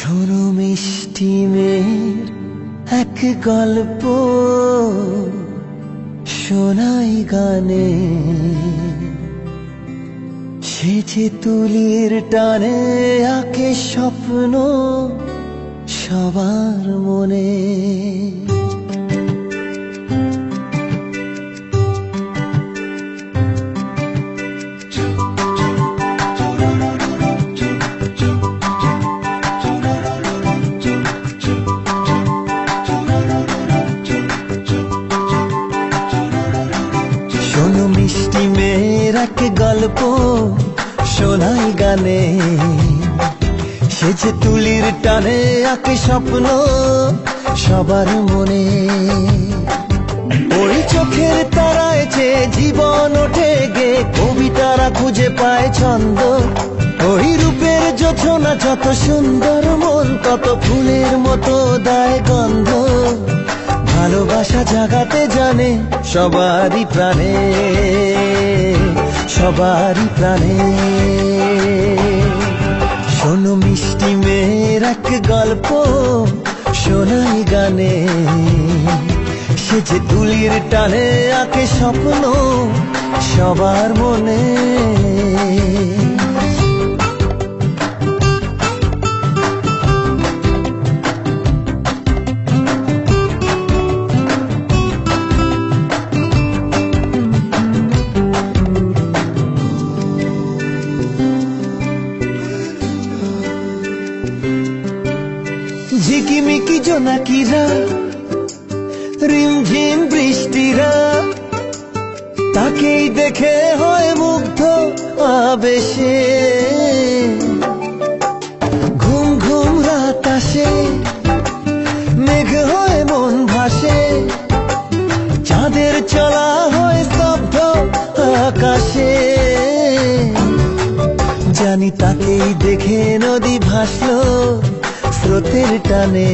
শোনো মিষ্টি মেয়ের এক গল্প শোনাই গানে, সে যে তুলির টানে আঁকে স্বপ্ন সবার মনে। শোনো মিষ্টি মেয়ের এক গল্প শোনাই গানে, সে যে তুলির টানে আঁকে স্বপ্ন সবার মনে। ওই চোখের তারায় যে জীবন ওঠে গে, কবিতারা খুঁজে পায় ছন্দ। ওই রূপের যোছনা যত সুন্দর, মন তত ফুলের মতো দেয় গন্ধ। ভালোবাসা জাগাতে জানে সবারই প্রাণে, সবারই প্রাণে। শোনো মিষ্টি মেয়ের এক গল্প শোনাই গানে, সে যে তুলির টানে আঁকে স্বপ্ন সবার মনে। ঝিকিমিকি জোনাকিরা, রিমঝিম বৃষ্টিরা, তাকেই দেখে হয় মুগ্ধ আবেশে। ঘুম ঘুম রাত আসে, মেঘ হয়ে মন ভাসে, চাঁদের চলা হয় স্তব্ধ আকাশে। জানি তাকেই দেখে নদী ভাসলো স্রোতের টানে,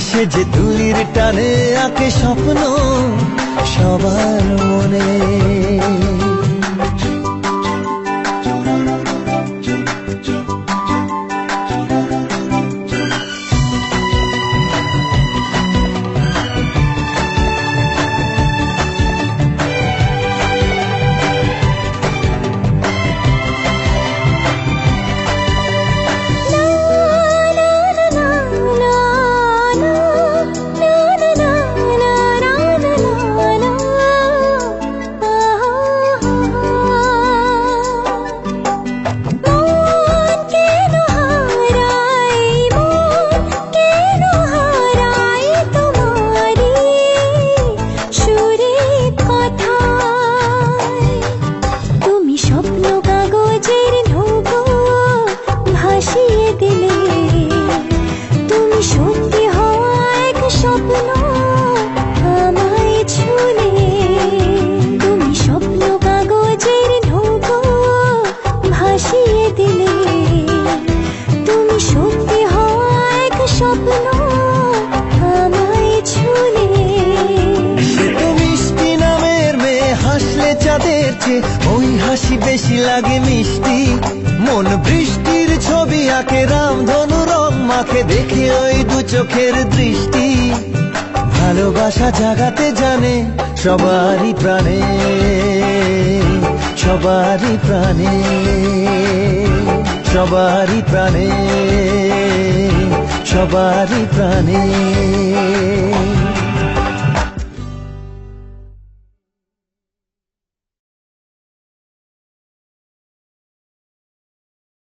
সে যে তুলির টানে আঁকে স্বপ্ন সবার মনে। ওই হাসি বেশি লাগে মিষ্টি, মন বৃষ্টির ছবি আঁকে, রামধনু রং মাখে দেখে ওই দু চোখের দৃষ্টি। ভালোবাসা জাগাতে জানে সবারই প্রাণে, সবারই প্রাণে, সবারই প্রাণে, সবারই প্রাণে।